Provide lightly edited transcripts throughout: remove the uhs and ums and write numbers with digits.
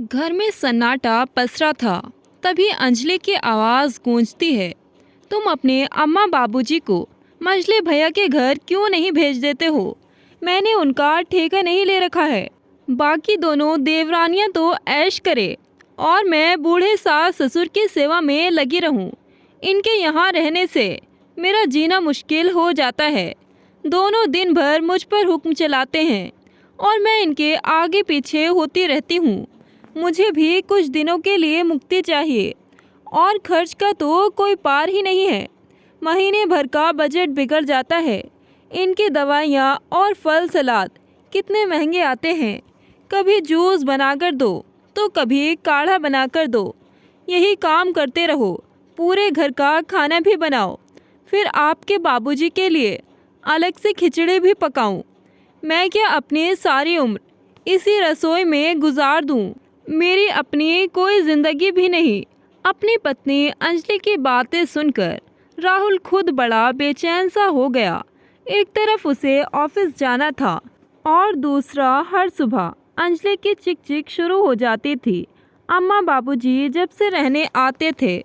घर में सन्नाटा पसरा था। तभी अंजलि की आवाज़ गूंजती है, तुम अपने अम्मा बाबूजी को मंजले भैया के घर क्यों नहीं भेज देते हो? मैंने उनका ठेका नहीं ले रखा है। बाकी दोनों देवरानियां तो ऐश करे और मैं बूढ़े सास ससुर की सेवा में लगी रहूं। इनके यहाँ रहने से मेरा जीना मुश्किल हो जाता है। दोनों दिन भर मुझ पर हुक्म चलाते हैं और मैं इनके आगे पीछे होती रहती हूँ। मुझे भी कुछ दिनों के लिए मुक्ति चाहिए और खर्च का तो कोई पार ही नहीं है। महीने भर का बजट बिगड़ जाता है। इनकी दवाइयाँ और फल सलाद कितने महंगे आते हैं। कभी जूस बनाकर दो तो कभी काढ़ा बनाकर दो। यही काम करते रहो। पूरे घर का खाना भी बनाओ, फिर आपके बाबूजी के लिए अलग से खिचड़ी भी पकाऊं। मैं क्या अपनी सारी उम्र इसी रसोई में गुजार दूं? मेरी अपनी कोई ज़िंदगी भी नहीं। अपनी पत्नी अंजलि की बातें सुनकर राहुल खुद बड़ा बेचैन सा हो गया। एक तरफ उसे ऑफिस जाना था और दूसरा हर सुबह अंजलि की चिक चिक शुरू हो जाती थी। अम्मा बाबूजी जब से रहने आते थे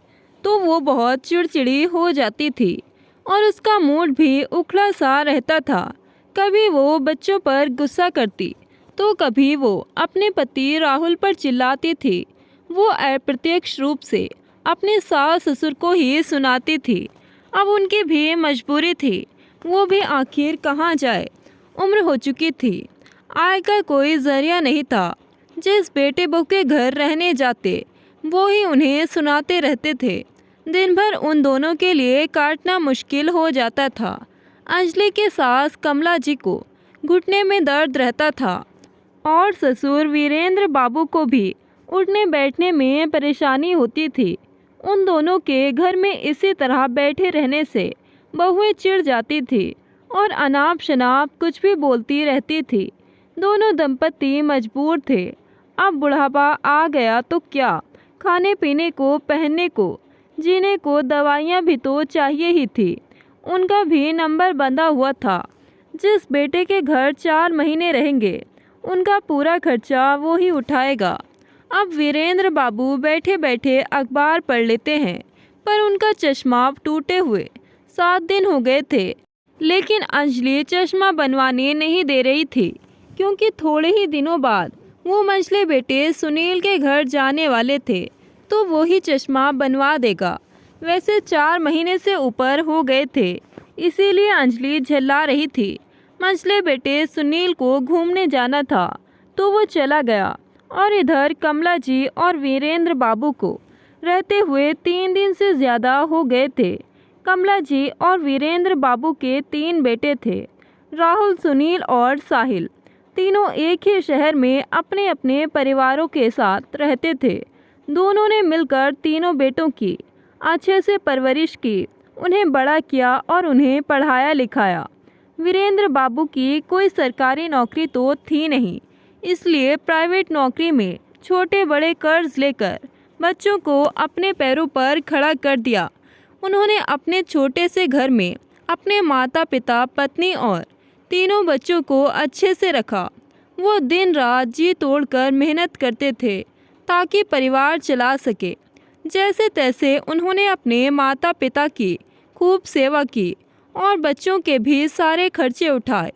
तो वो बहुत चिड़चिड़ी हो जाती थी और उसका मूड भी उखड़ा सा रहता था। कभी वो बच्चों पर गुस्सा करती तो कभी वो अपने पति राहुल पर चिल्लाती थी। वो अप्रत्यक्ष रूप से अपने सास ससुर को ही सुनाती थी। अब उनकी भी मजबूरी थी। वो भी आखिर कहाँ जाए। उम्र हो चुकी थी, आय का कोई जरिया नहीं था। जिस बेटे बहू के घर रहने जाते वो ही उन्हें सुनाते रहते थे। दिन भर उन दोनों के लिए काटना मुश्किल हो जाता था। अंजलि के सास कमला जी को घुटने में दर्द रहता था और ससुर वीरेंद्र बाबू को भी उठने बैठने में परेशानी होती थी। उन दोनों के घर में इसी तरह बैठे रहने से बहुएं चिढ़ जाती थी और अनाप शनाप कुछ भी बोलती रहती थी। दोनों दंपति मजबूर थे। अब बुढ़ापा आ गया तो क्या, खाने पीने को, पहनने को, जीने को दवाइयाँ भी तो चाहिए ही थी। उनका भी नंबर बंधा हुआ था। जिस बेटे के घर 4 महीने रहेंगे उनका पूरा खर्चा वो ही उठाएगा। अब वीरेंद्र बाबू बैठे बैठे अखबार पढ़ लेते हैं, पर उनका चश्मा टूटे हुए 7 दिन हो गए थे। लेकिन अंजलि चश्मा बनवाने नहीं दे रही थी, क्योंकि थोड़े ही दिनों बाद वो मंझले बेटे सुनील के घर जाने वाले थे, तो वो ही चश्मा बनवा देगा। वैसे 4 महीने से ऊपर हो गए थे, इसीलिए अंजलि झल्ला रही थी। मंझले बेटे सुनील को घूमने जाना था तो वो चला गया और इधर कमला जी और वीरेंद्र बाबू को रहते हुए 3 दिन से ज़्यादा हो गए थे। कमला जी और वीरेंद्र बाबू के 3 बेटे थे, राहुल, सुनील और साहिल। तीनों एक ही शहर में अपने अपने परिवारों के साथ रहते थे। दोनों ने मिलकर तीनों बेटों की अच्छे से परवरिश की, उन्हें बड़ा किया और उन्हें पढ़ाया लिखाया। वीरेंद्र बाबू की कोई सरकारी नौकरी तो थी नहीं, इसलिए प्राइवेट नौकरी में छोटे बड़े कर्ज लेकर बच्चों को अपने पैरों पर खड़ा कर दिया। उन्होंने अपने छोटे से घर में अपने माता पिता, पत्नी और तीनों बच्चों को अच्छे से रखा। वो दिन रात जी तोड़कर मेहनत करते थे ताकि परिवार चला सके। जैसे तैसे उन्होंने अपने माता पिता की खूब सेवा की और बच्चों के भी सारे खर्चे उठाए।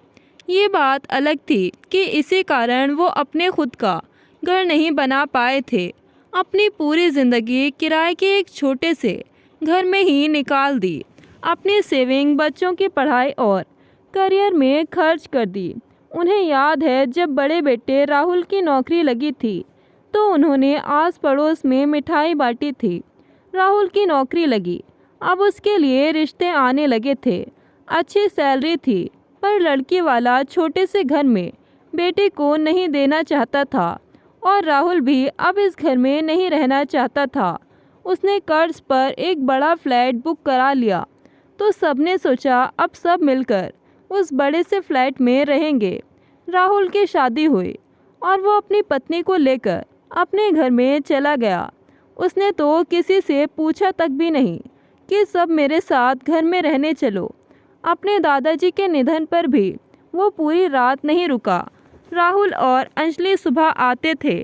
ये बात अलग थी कि इसी कारण वो अपने खुद का घर नहीं बना पाए थे। अपनी पूरी ज़िंदगी किराए के एक छोटे से घर में ही निकाल दी। अपनी सेविंग बच्चों की पढ़ाई और करियर में खर्च कर दी। उन्हें याद है जब बड़े बेटे राहुल की नौकरी लगी थी तो उन्होंने आस पड़ोस में मिठाई बांटी थी। राहुल की नौकरी लगी, अब उसके लिए रिश्ते आने लगे थे। अच्छी सैलरी थी, पर लड़की वाला छोटे से घर में बेटे को नहीं देना चाहता था और राहुल भी अब इस घर में नहीं रहना चाहता था। उसने कर्ज पर एक बड़ा फ्लैट बुक करा लिया, तो सबने सोचा अब सब मिलकर उस बड़े से फ्लैट में रहेंगे। राहुल की शादी हुई और वो अपनी पत्नी को लेकर अपने घर में चला गया। उसने तो किसी से पूछा तक भी नहीं कि सब मेरे साथ घर में रहने चलो। अपने दादाजी के निधन पर भी वो पूरी रात नहीं रुका। राहुल और अंजलि सुबह आते थे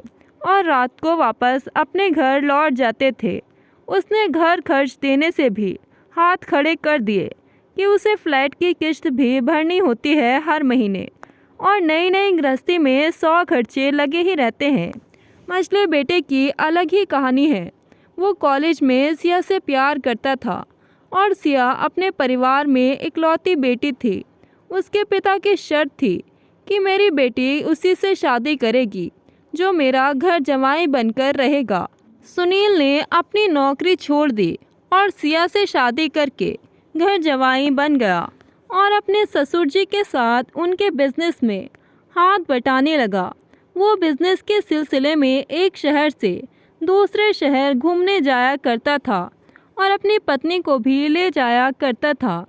और रात को वापस अपने घर लौट जाते थे। उसने घर खर्च देने से भी हाथ खड़े कर दिए कि उसे फ्लैट की किस्त भी भरनी होती है हर महीने, और नई नई गृहस्थी में 100 खर्चे लगे ही रहते हैं। मझले बेटे की अलग ही कहानी है। वो कॉलेज में सिया से प्यार करता था और सिया अपने परिवार में इकलौती बेटी थी। उसके पिता की शर्त थी कि मेरी बेटी उसी से शादी करेगी जो मेरा घर जमाई बनकर रहेगा। सुनील ने अपनी नौकरी छोड़ दी और सिया से शादी करके घर जमाई बन गया और अपने ससुर जी के साथ उनके बिजनेस में हाथ बटाने लगा। वो बिजनेस के सिलसिले में एक शहर से दूसरे शहर घूमने जाया करता था और अपनी पत्नी को भी ले जाया करता था।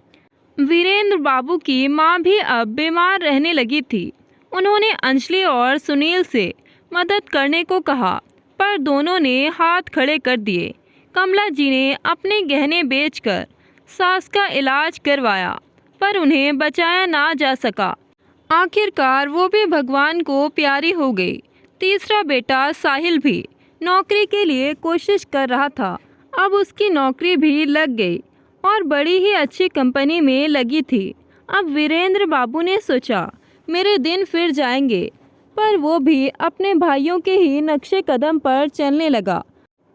वीरेंद्र बाबू की माँ भी अब बीमार रहने लगी थी। उन्होंने अंजलि और सुनील से मदद करने को कहा, पर दोनों ने हाथ खड़े कर दिए। कमला जी ने अपने गहने बेचकर सास का इलाज करवाया, पर उन्हें बचाया ना जा सका। आखिरकार वो भी भगवान को प्यारी हो गई। तीसरा बेटा साहिल भी नौकरी के लिए कोशिश कर रहा था। अब उसकी नौकरी भी लग गई और बड़ी ही अच्छी कंपनी में लगी थी। अब वीरेंद्र बाबू ने सोचा मेरे दिन फिर जाएंगे, पर वो भी अपने भाइयों के ही नक्शे कदम पर चलने लगा।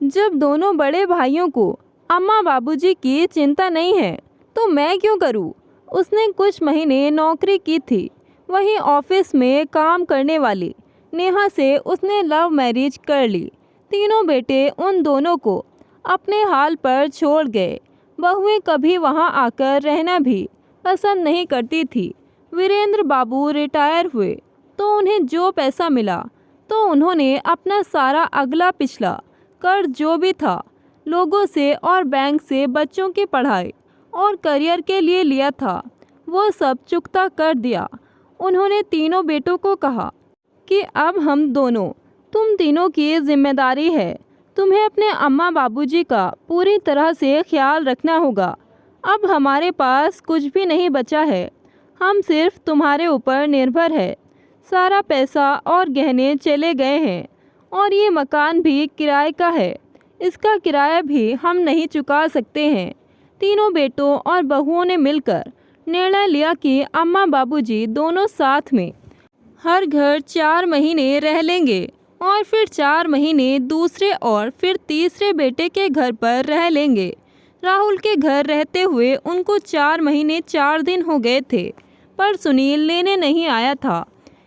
जब दोनों बड़े भाइयों को अम्मा बाबूजी की चिंता नहीं है तो मैं क्यों करूं? उसने कुछ महीने नौकरी की थी। वहीं ऑफिस में काम करने वाली नेहा से उसने लव मैरिज कर ली। तीनों बेटे उन दोनों को अपने हाल पर छोड़ गए। बहुएं कभी वहां आकर रहना भी पसंद नहीं करती थी। वीरेंद्र बाबू रिटायर हुए तो उन्हें जो पैसा मिला तो उन्होंने अपना सारा अगला पिछला कर्ज जो भी था लोगों से और बैंक से बच्चों की पढ़ाई और करियर के लिए लिया था, वो सब चुकता कर दिया। उन्होंने तीनों बेटों को कहा कि अब हम दोनों, तुम तीनों की जिम्मेदारी है। तुम्हें अपने अम्मा बाबूजी का पूरी तरह से ख्याल रखना होगा। अब हमारे पास कुछ भी नहीं बचा है, हम सिर्फ तुम्हारे ऊपर निर्भर है। सारा पैसा और गहने चले गए हैं और ये मकान भी किराए का है। इसका किराया भी हम नहीं चुका सकते हैं। तीनों बेटों और बहुओं ने मिलकर निर्णय लिया कि अम्मा बाबूजी दोनों साथ में हर घर 4 महीने रह लेंगे और फिर 4 महीने दूसरे और फिर तीसरे बेटे के घर पर रह लेंगे। राहुल के घर रहते हुए उनको 4 महीने 4 दिन हो गए थे, पर सुनील लेने नहीं आया था।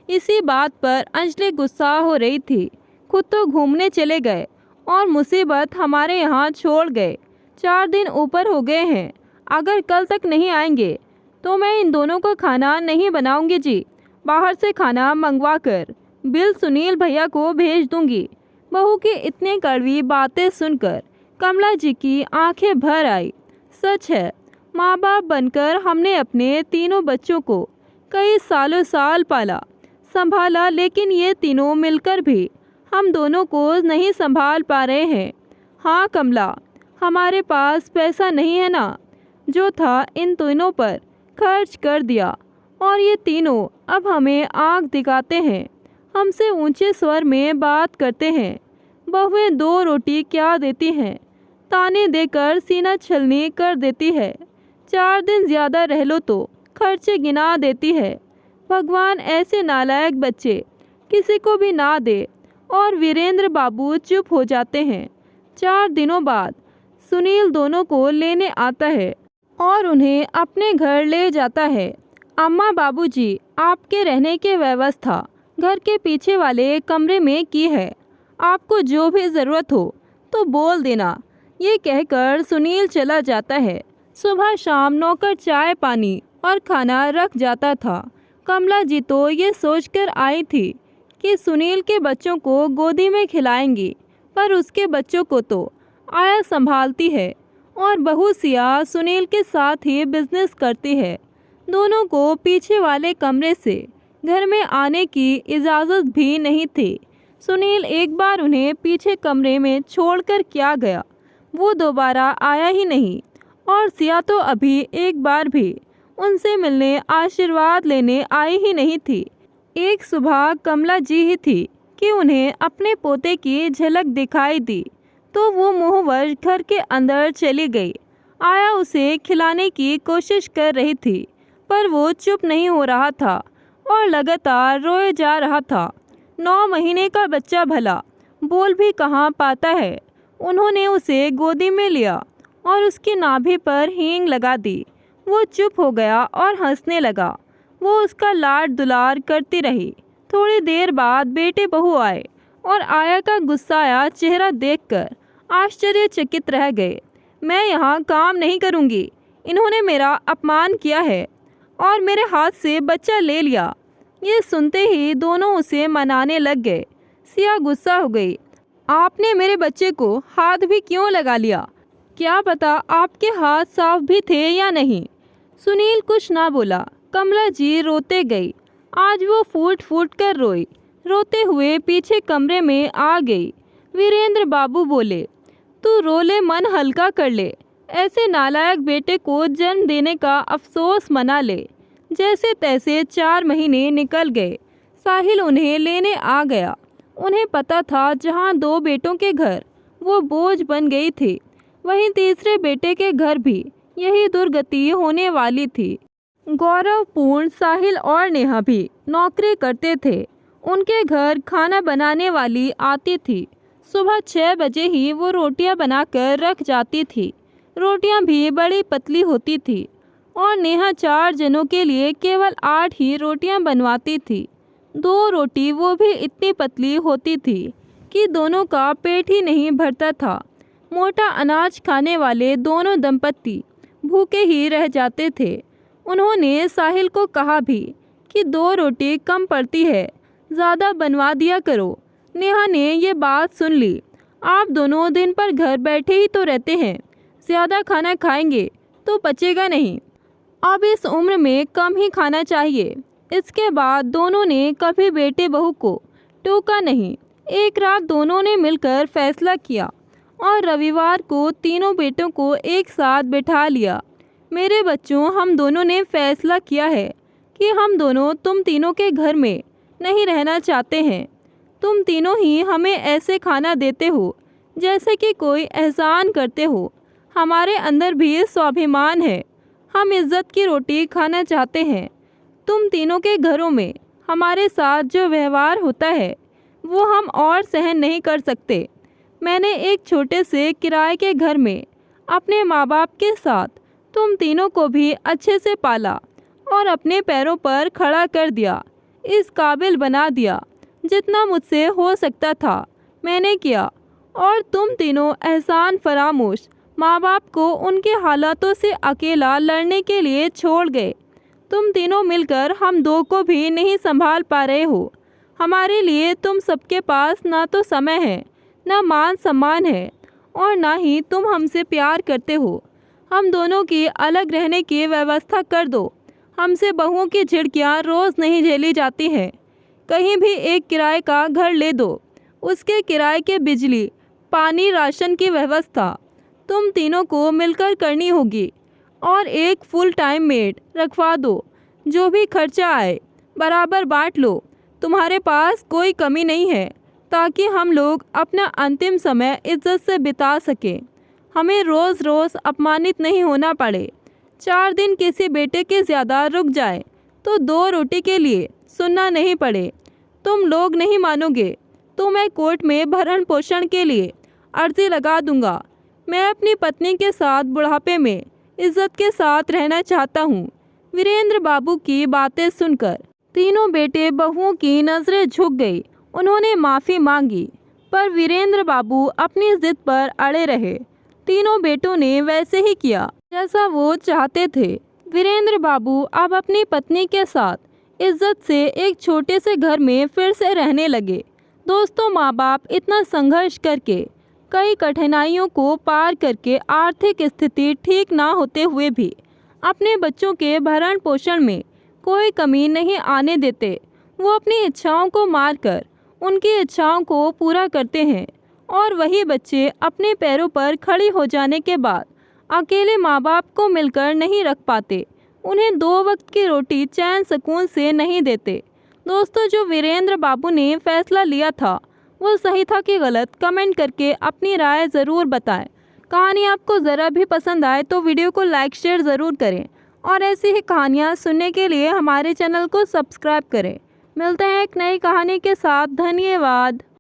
इसी बात पर अंजलि गुस्सा हो रही थी। खुद तो घूमने चले गए और मुसीबत हमारे यहाँ छोड़ गए। 4 दिन ऊपर हो गए हैं। अगर कल तक नहीं आएंगे तो मैं इन दोनों को खाना नहीं बनाऊंगी जी। बाहर से खाना मंगवा कर बिल सुनील भैया को भेज दूंगी। बहू की इतनी कड़वी बातें सुनकर कमला जी की आंखें भर आई। सच है, माँ बाप बनकर हमने अपने तीनों बच्चों को कई सालों साल पाला संभाला, लेकिन ये तीनों मिलकर भी हम दोनों को नहीं संभाल पा रहे हैं। हाँ कमला, हमारे पास पैसा नहीं है ना, जो था इन तीनों पर खर्च कर दिया और ये तीनों अब हमें आँख दिखाते हैं, हमसे ऊंचे स्वर में बात करते हैं। बहुएं 2 रोटी क्या देती हैं, ताने देकर सीना छलनी कर देती है। 4 दिन ज़्यादा रह लो तो खर्चे गिना देती है। भगवान ऐसे नालायक बच्चे किसी को भी ना दे। और वीरेंद्र बाबू चुप हो जाते हैं। 4 दिनों बाद सुनील दोनों को लेने आता है और उन्हें अपने घर ले जाता है। अम्मा बाबूजी, आपके रहने की व्यवस्था घर के पीछे वाले कमरे में की है। आपको जो भी ज़रूरत हो तो बोल देना। ये कहकर सुनील चला जाता है। सुबह शाम नौकर चाय पानी और खाना रख जाता था। कमला जी तो ये सोचकर आई थी कि सुनील के बच्चों को गोदी में खिलाएंगी, पर उसके बच्चों को तो आया संभालती है और बहू सिया सुनील के साथ ही बिजनेस करती है। दोनों को पीछे वाले कमरे से घर में आने की इजाज़त भी नहीं थी। सुनील एक बार उन्हें पीछे कमरे में छोड़कर क्या गया, वो दोबारा आया ही नहीं। और सिया तो अभी एक बार भी उनसे मिलने आशीर्वाद लेने आई ही नहीं थी। एक सुबह कमला जी ही थी कि उन्हें अपने पोते की झलक दिखाई दी तो वो मुँहवश घर के अंदर चली गई। आया उसे खिलाने की कोशिश कर रही थी, पर वो चुप नहीं हो रहा था और लगातार रोए जा रहा था। 9 महीने का बच्चा भला बोल भी कहाँ पाता है। उन्होंने उसे गोदी में लिया और उसकी नाभि पर हींग लगा दी। वो चुप हो गया और हंसने लगा। वो उसका लाड दुलार करती रही। थोड़ी देर बाद बेटे बहू आए और आया का गुस्साया चेहरा देखकर आश्चर्यचकित रह गए। मैं यहाँ काम नहीं करूँगी, इन्होंने मेरा अपमान किया है और मेरे हाथ से बच्चा ले लिया। ये सुनते ही दोनों उसे मनाने लग गए। सिया गुस्सा हो गई। आपने मेरे बच्चे को हाथ भी क्यों लगा लिया? क्या पता आपके हाथ साफ भी थे या नहीं। सुनील कुछ ना बोला। कमला जी रोते गई। आज वो फूट फूट कर रोई। रोते हुए पीछे कमरे में आ गई। वीरेंद्र बाबू बोले, तू रो ले, मन हल्का कर ले। ऐसे नालायक बेटे को जन्म देने का अफसोस मना ले। जैसे तैसे 4 महीने निकल गए। साहिल उन्हें लेने आ गया। उन्हें पता था जहाँ 2 बेटों के घर वो बोझ बन गई थी, वहीं तीसरे बेटे के घर भी यही दुर्गति होने वाली थी। गौरवपूर्ण साहिल और नेहा भी नौकरी करते थे। उनके घर खाना बनाने वाली आती थी। सुबह 6 बजे ही वो रोटियां बनाकर रख जाती थी। रोटियां भी बड़ी पतली होती थी और नेहा 4 जनों के लिए केवल 8 ही रोटियां बनवाती थी। 2 रोटी वो भी इतनी पतली होती थी कि दोनों का पेट ही नहीं भरता था। मोटा अनाज खाने वाले दोनों दंपत्ति भूखे ही रह जाते थे। उन्होंने साहिल को कहा भी कि 2 रोटी कम पड़ती है, ज़्यादा बनवा दिया करो। नेहा ने ये बात सुन ली। आप दोनों दिन पर घर बैठे ही तो रहते हैं, ज़्यादा खाना खाएंगे तो पचेगा नहीं। अब इस उम्र में कम ही खाना चाहिए। इसके बाद दोनों ने कभी बेटे बहू को टोका नहीं। एक रात दोनों ने मिलकर फैसला किया और रविवार को तीनों बेटों को एक साथ बिठा लिया। मेरे बच्चों, हम दोनों ने फैसला किया है कि हम दोनों तुम तीनों के घर में नहीं रहना चाहते हैं। तुम तीनों ही हमें ऐसे खाना देते हो जैसे कि कोई एहसान करते हो। हमारे अंदर भी स्वाभिमान है। हम इज्जत की रोटी खाना चाहते हैं। तुम तीनों के घरों में हमारे साथ जो व्यवहार होता है वो हम और सहन नहीं कर सकते। मैंने एक छोटे से किराए के घर में अपने माँ बाप के साथ तुम तीनों को भी अच्छे से पाला और अपने पैरों पर खड़ा कर दिया। इस काबिल बना दिया। जितना मुझसे हो सकता था मैंने किया और तुम तीनों एहसान फरामोश माँ बाप को उनके हालातों से अकेला लड़ने के लिए छोड़ गए। तुम तीनों मिलकर हम 2 को भी नहीं संभाल पा रहे हो। हमारे लिए तुम सबके पास ना तो समय है, ना मान सम्मान है और ना ही तुम हमसे प्यार करते हो। हम दोनों की अलग रहने की व्यवस्था कर दो। हमसे बहुओं की झिड़कियाँ रोज़ नहीं झेली जाती हैं। कहीं भी एक किराए का घर ले दो। उसके किराए के बिजली, पानी, राशन की व्यवस्था तुम तीनों को मिलकर करनी होगी और एक फुल टाइम मेड रखवा दो। जो भी खर्चा आए बराबर बांट लो। तुम्हारे पास कोई कमी नहीं है ताकि हम लोग अपना अंतिम समय इज्जत से बिता सकें। हमें रोज़ रोज़ अपमानित नहीं होना पड़े। 4 दिन किसी बेटे के ज़्यादा रुक जाए तो 2 रोटी के लिए सुनना नहीं पड़े। तुम लोग नहीं मानोगे तो मैं कोर्ट में भरण पोषण के लिए अर्जी लगा दूंगा। मैं अपनी पत्नी के साथ बुढ़ापे में इज्जत के साथ रहना चाहता हूँ। वीरेंद्र बाबू की बातें सुनकर तीनों बेटे बहुओं की नज़रें झुक गई। उन्होंने माफ़ी मांगी पर वीरेंद्र बाबू अपनी जिद पर अड़े रहे। तीनों बेटों ने वैसे ही किया जैसा वो चाहते थे। वीरेंद्र बाबू अब अपनी पत्नी के साथ इज्जत से एक छोटे से घर में फिर से रहने लगे। दोस्तों, माँ बाप इतना संघर्ष करके, कई कठिनाइयों को पार करके, आर्थिक स्थिति ठीक ना होते हुए भी अपने बच्चों के भरण पोषण में कोई कमी नहीं आने देते। वो अपनी इच्छाओं को मारकर उनकी इच्छाओं को पूरा करते हैं और वही बच्चे अपने पैरों पर खड़ी हो जाने के बाद अकेले माँ बाप को मिलकर नहीं रख पाते। उन्हें 2 वक्त की रोटी चैन सुकून से नहीं देते। दोस्तों, जो वीरेंद्र बाबू ने फैसला लिया था वो सही था कि गलत, कमेंट करके अपनी राय ज़रूर बताएं। कहानी आपको ज़रा भी पसंद आए तो वीडियो को लाइक शेयर ज़रूर करें और ऐसी ही कहानियाँ सुनने के लिए हमारे चैनल को सब्सक्राइब करें। मिलते हैं एक नई कहानी के साथ। धन्यवाद।